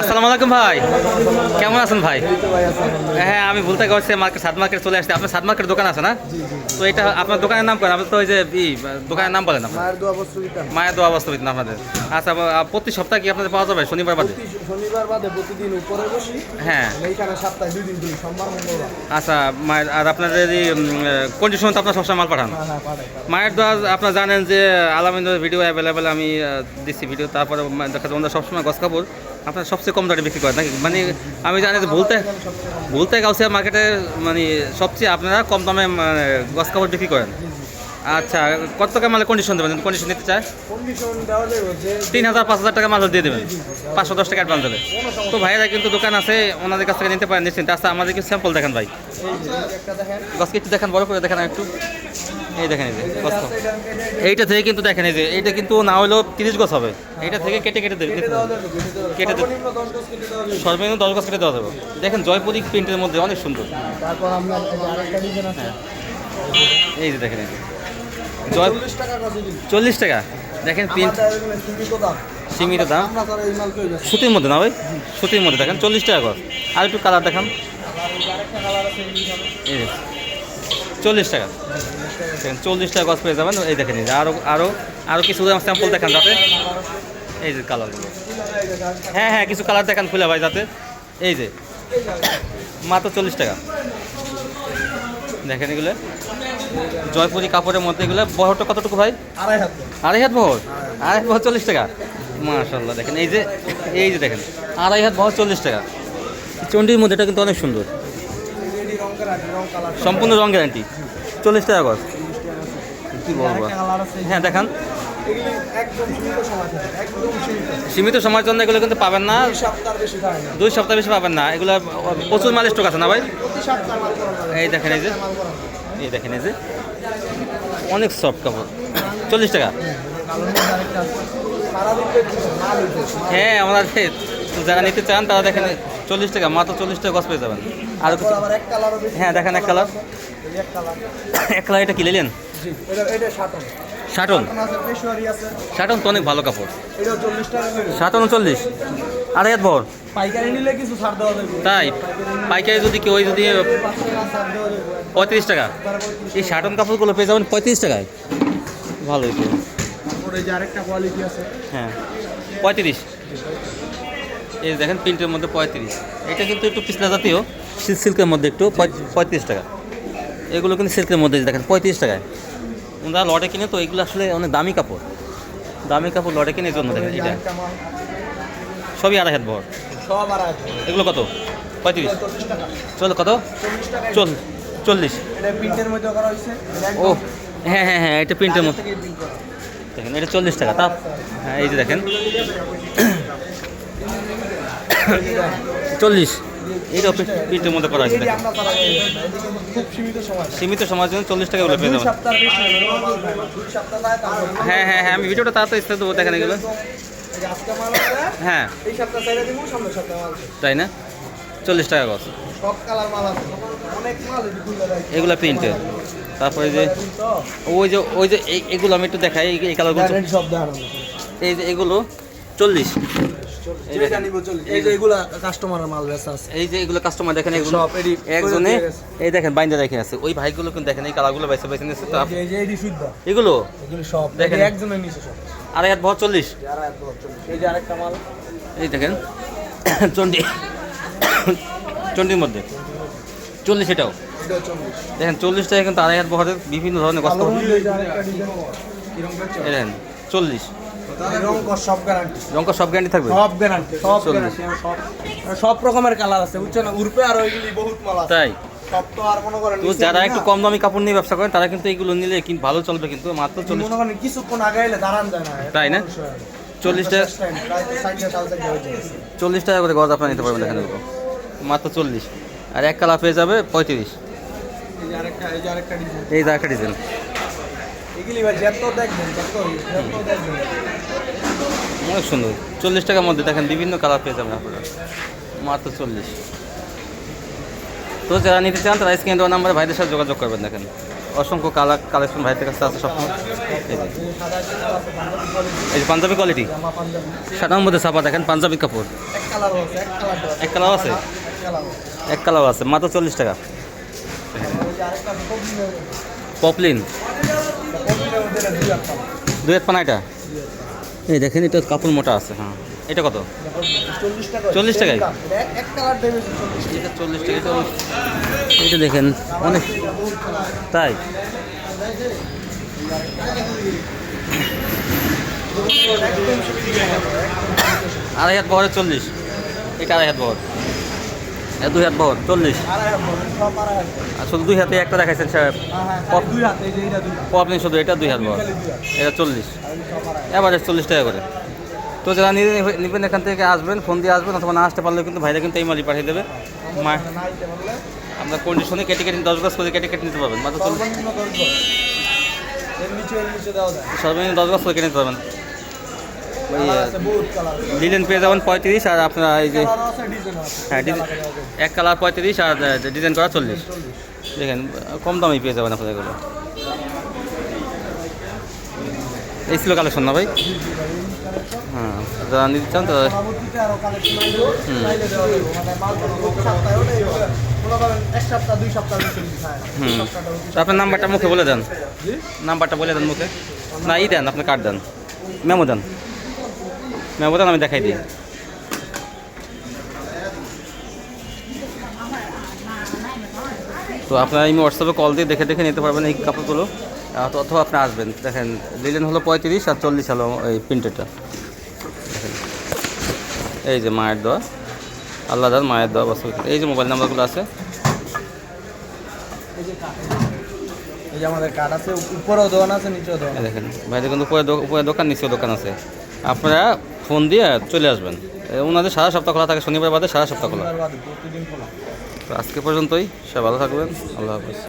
আসসালামু আলাইকুম ভাই, কেমন আছেন ভাই? হ্যাঁ, আমি বলতে গেছি মার্কেট সাত মার্কেট চলে আসছে। আপনার সাত মার্কেট দোকান আছে না? তো এটা আপনার দোকানের নাম করেন? আপনি তো ওই যে দোকানের নাম বলেন আপনার। মায়ের দোয়া বাস্তবিত না আপনাদের। আচ্ছা, প্রতি সপ্তাহে কি আপনাদের পাওয়া যাবে শনিবার বাদে? শনিবার বাদে প্রতিদিন উপরে বসি। হ্যাঁ, এইখানে সপ্তাহে 2 দিন করি, সোমবার মঙ্গলবার। আচ্ছা মায়ের, আর আপনাদের এই কন্ডিশন তো আপনার সবসময় মাল পাঠান। হ্যাঁ, পাঠাই। মায়ের দোয়া আপনারা জানেন যে আলামিনের ভিডিও অ্যাভেলেবেল, আমি দিচ্ছি ভিডিও। তারপরে দেখা যায় ওনারা সবসময় গছ কাপড় আপনার সবচেয়ে কম দামে বিক্রি করেন নাকি? মানে আমি জানি যে বলতে গাউসিয়া মার্কেটে মানে সবচেয়ে আপনারা কম দামে মানে গছ কাপড় বিক্রি করেন। আচ্ছা, কত টাকা মালের কন্ডিশন দেবেন? কন্ডিশন নিতে চায় কন্ডিশন দেওয়া যাবে যে 3,000 5,000 টাকা মাল দিয়ে দেবেন, 510 টাকা অ্যাডভান্স দেবে। তো ভাইয়েরা কিন্তু দোকান আছে, ওনাদের কাছ থেকে নিতে পারেন নিশ্চিন্ত। আচ্ছা, আমাদের কিছু স্যাম্পল দেখান ভাই। একটা দেখেন, গছকে একটু দেখান, বড় করে দেখান একটু। এই দেখেন, এই যে গছ, এইটা থেকে কিন্তু দেখেন, এই যে এইটা কিন্তু না হলেও 30 গছ হবে। এইটা থেকে কেটে কেটে দেবে, কেটে দেবে, সর্বনিম্ন 10 গজ কেটে দেওয়া যাবে। সর্বনিম্ন 10 গছ কেটে দেওয়া যাবে। দেখেন জয়পুরি প্রিন্টের মধ্যে অনেক সুন্দর। তারপর আমরা এই যে আরেকটা ডিজাইন আছে, এই যে দেখেন, এই যে জয় 40 টাকা গজ দিন। 40 টাকা। দেখেন প্রিন্ট, আমাদের সীমিত দাম। সীমিত দাম, আমরা তার এই মাল কই যাচ্ছে। সুতির মধ্যে না ভাই? সুতির মধ্যে দেখেন 40 টাকা গছ। আর একটু কালার দেখান, আরেকটা কালার আছে এই এই যে 40 টাকা। দেখেন 40 টাকা গছ পেয়ে যাবেন। এই দেখেন, এই যে আরও আরও আরও কিছু স্যাম্পল দেখান যাতে। এই যে কালারগুলো, হ্যাঁ হ্যাঁ, কিছু কালার দেখান খুলে ভাই যাতে। এই যে মাত্র 40 টাকা। দেখেন এগুলো জয়পুরি কাপড়ের মধ্যে। এগুলো বহরটা কতটুকু ভাই? 2.5 হাত। 2.5 হাত বহর? 2.5 বহর 40 টাকা। মাশাআল্লাহ, দেখেন এই যে, এই যে দেখেন 2.5 হাত বহর 40 টাকা। চন্ডির মধ্যে এটা কিন্তু অনেক সুন্দর, রেডি রং গ্যারান্টি, রং কালার সম্পূর্ণ রং গ্যারান্টি, 40 টাকা গজ। কি বলবো? আরেকটা কালার আছে। হ্যাঁ দেখান। এগুলি একদম সীমিত সময় থাকে, একদম সীমিত। সীমিত সময়ের জন্য এগুলো কিন্তু পাবেন না, 2 সপ্তাহ বেশি থাকে না। 2 সপ্তাহ বেশি পাবেন না। এগুলো প্রচুর মাল স্টক আছে না ভাই? প্রতি সপ্তাহে মাল করা যাবে। এই দেখেন, এই যে, মাল করা যাবে। এই দেখেন, এই যে অনেক সফট কাপড়, 40 টাকা। কালোর মধ্যে আরেকটা আছে। সারাদিন মাল হইতেছে। হ্যাঁ, আমাদের যারা নিতে চান তারা দেখেন 40 টাকা, মাত্র 40 টাকা গজ পেয়ে যাবেন। আর তারপর আবার এক কালারও বেশি। হ্যাঁ দেখেন, এক কালার, এই এক কালার। এক কালার। এটা কি নিলেন? জি, এটা শাটন। শাটন। শাটন আছে, পেশোয়ারি আছে। শাটন তো অনেক ভালো কাপড়। এটা 40 টাকা করে। শাটন 40, 2.5 বহর। পাইকারি নিলে কিছু ছাড় দেওয়া যাবে। তাই পাইকারি যদি কেউ যদি 5 টাকা ছাড় দেওয়া যাবে। 35 টাকা। তারপর এই শাটন কাপড়গুলো পেয়ে যাবেন 35 টাকায়। ভালোই তো। তারপর এই যে আরেকটা কোয়ালিটি আছে। হ্যাঁ 35। এই দেখেন প্রিন্টের মধ্যে 35। এটা কিন্তু একটু পিছলা জাতীয়, সিল্কের মধ্যে একটু 35 টাকা। এগুলো কিন্তু সিল্কের মধ্যে দেখেন 35 টাকায়। ওনারা লটে কিনে, তো এগুলো আসলে অনেক দামি কাপড়, দামি কাপড় লটে কিনে, এই জন্য দেখেন এটা আরেকটা মাল। সবই 2.5 হাত বহর। সব আর আছে। এগুলো কত? 35। 40 টাকা। চল কত? 40 টাকা। 40। এটা প্রিন্টের মধ্যে করা হয়েছে। ও হ্যাঁ হ্যাঁ হ্যাঁ, এটা প্রিন্টের মধ্যে। থেকে প্রিন্ট করা। দেখেন এটা 40 টাকা। তা হ্যাঁ, এই যে দেখেন 40। এইটাও প্রিন্টের মধ্যে করা হয়েছে। এই যে আমরা তারা এদিকে খুব সীমিত সময়। সীমিত সময়ের জন্য 40 টাকা করে পেয়ে 2 যাবেন। সপ্তাহ বেশি, 2 সপ্তাহ যায় তারপর। হ্যাঁ হ্যাঁ হ্যাঁ, আমি ভিডিওটা তাড়াতাড়ি স্থান দেবো, দেখেন এগুলো। এই যে আজকে মাল আছে, হ্যাঁ এই সপ্তাহ চাইলে দিব, সামনের সপ্তাহে মাল আছে। তাই না? 40 টাকা গজ। সব কালার মাল আছে, অনেক মাল এই খুলে দেয়। এগুলো প্রিন্টের। তারপরে যে ওই যে এগুলো আমি একটু দেখাই, এই কালারগুলো। ব্র্যান্ডেড সব দেখানো। এই যে এগুলো 40। যেটা নিব 40। এই যে এগুলা কাস্টমারের মাল বেচা আছে। এই যে এগুলো কাস্টমার দেখেন, এগুলো সব এডি একজনে এই দেখেন বাইন্দা রেখে আছে। ওই ভাইগুলো কিন্তু দেখেন এই কালারগুলো বেছে বেছে নিচ্ছে। তো এই যে এডি শুদ্ধ। এগুলো এগুলো সব দেখেন। দেখেন একজনের নিচে সব। 2.5 হাত বহর 40। যারা এত 40। এই যে আরেকটা মাল। এই দেখেন চন্ডি, চন্ডির মধ্যে 40। এটাও এটা 40। দেখেন 40 টাকা, কিন্তু 2.5 হাত বহরের বিভিন্ন ধরনের কষ্ট। কালোর মধ্যে এই যে আরেকটা ডিজাইন। কি রং করছো? এই দেখেন 40। রং কর সব গ্যারান্টি। রঙটা সব গ্যারান্টি থাকবে? সব গ্যারান্টি, সব 40। গ্যারান্টি। সব রকমের কালার আছে, বুঝছো না? উরপে আর ওইগুলি বহুত মাল আছে। তাই সব তো আর মনে করেন তো নিচে যারা না। একটু কম দামি কাপড় নিয়ে ব্যবসা করেন তারা কিন্তু এইগুলো নিলে কিন্তু ভালো চলবে, কিন্তু মাত্র 40। মনে করেন কিছুক্ষণ আগে এলে দাঁড়ান যায় না। তাই না? 40 টাকা, 40 টাকা করে গজ আপনারা নিতে পারবেন এখানে, মাত্র 40। আর এক কালার পেয়ে যাবে 35। এই যে আরেকটা ডিজাইন। এই যে একটা ডিজাইন, এগুলি ভাই যত দেখবেন যত দেখবেন। অনেক সুন্দর। 40 টাকার মধ্যে দেখেন বিভিন্ন কালার পেয়ে যাবেন আপনারা, মাত্র 40। তো যারা নিতে চান তারা স্ক্রিনে দেওয়া নাম্বারে ভাইদের সাথে যোগাযোগ করবেন। দেখেন অসংখ্য কালেকশন ভাইদের কাছে আছে সবসময়। এই যে সাদা কালার আছে, পাঞ্জাবি কোয়ালিটি, এই যে পাঞ্জাবি কোয়ালিটি, জামা পাঞ্জাবি। সাদার মধ্যে ছাপা দেখেন পাঞ্জাবি কাপড়। এক কালার আছে, এক কালার আছে। এক কালার আছে, এক কালার আছে। এক কালার আছে, মাত্র 40 টাকা। ওই যে আরেকটা আছে, কবলিনের পপলিন মধ্যে এটা 2000 টাকা। 2 পানা এটা। এই দেখেন এটা কাপড় মোটা আছে। হ্যাঁ, এটা কত? 40 টাকা। 40 টাকায়? এক কালার দেবে 40 টাকা। এটা 40 টাকা। এটা দেখেন অনেক, তাই আড়াই হাত বহরের 40, এটা আড়াই হাত বহর, এটা 2 হাত বহর 40। সব আড়াই হাত। আর শুধু 2 হাতে একটা দেখাইছেন সাহেব, হ্যাঁ, 2 হাত, এই যে এটা 2 হাত। পপলিন শুধু এটা 2 হাত বহর, এটা 40, আর এই সব আড়াই হাত। এভারেজ 40 টাকা করে। তো যারা নেবেন এখান থেকে আসবেন, ফোন দিয়ে আসবেন, অথবা না আসতে পারলেও কিন্তু ভাইরা কিন্তু এই মালই পাঠিয়ে দেবে। না দিতে পারলে আপনার কন্ডিশনে কেটে 10 গাছ করে কেটে নিতে পারবেন, মাত্র 40। সর্বনিম্ন 10 গজ। এর নিচে দেওয়া যায়। সর্বনিম্ন 10 গাছ করে কেটে নিতে পারবেন। ওই কালার আছে, বহুত কালার আছে। লিলেন পেয়ে যাবেন 35, আর আপনার এই যে কালার আছে, ডিজাইন আছে। হ্যাঁ এক কালার 35 আর ডিজাইন করা 40। দেখেন কম দামে পেয়ে যাবেন আপনার এগুলো। এই ছিল কালেকশন না ভাই? হ্যাঁ, যারা নিতে চান তারা পরবর্তীতে আরো কালেকশন আসবে, চাইলে দেওয়া যাবে। মানে মাল প্রতি সপ্তাহে ওটাই হবে। মনে করেন 1 সপ্তাহ 2 সপ্তাহ বেশি খায়। হুম। সপ্তাহটা তো আপনার নাম্বারটা মুখে বলে দেন, জি? নাম্বারটা বলে দেন মুখে। না ই দেন, আপনি কার্ড দেন, মেমো দেন, মেমো দেন, আমি দেখাই দিই। তো আপনারা এই হোয়াটসঅ্যাপে কল দিয়ে দেখে দেখে নিতে পারবেন এই কাপড়গুলো, অথবা আপনি আসবেন। দেখেন লিলেন হলো 35 আর 40 হলো এই প্রিন্টেডটা। দেখেন এই যে মায়ের দেওয়া, আল্লাহদার মায়ের দেওয়া বস্তু। এই যে মোবাইল নাম্বারগুলো আছে, এই যে আমাদের কার্ড আছে, উপরেও দোকান আছে, নিচেও দোকান এই আছে। দেখেন ভাইদের কিন্তু উপরে দোকান, নিচেও দোকান আছে। আপনারা ফোন দিয়ে চলে আসবেন। ওনাদের সারা সপ্তাহ খোলা থাকে, শনিবার বাদে সারা সপ্তাহ খোলা। শনিবার বাদে প্রতিদিন খোলা। তো আজকে পর্যন্তই, সব ভালো থাকবেন, আল্লাহ হাফেজ।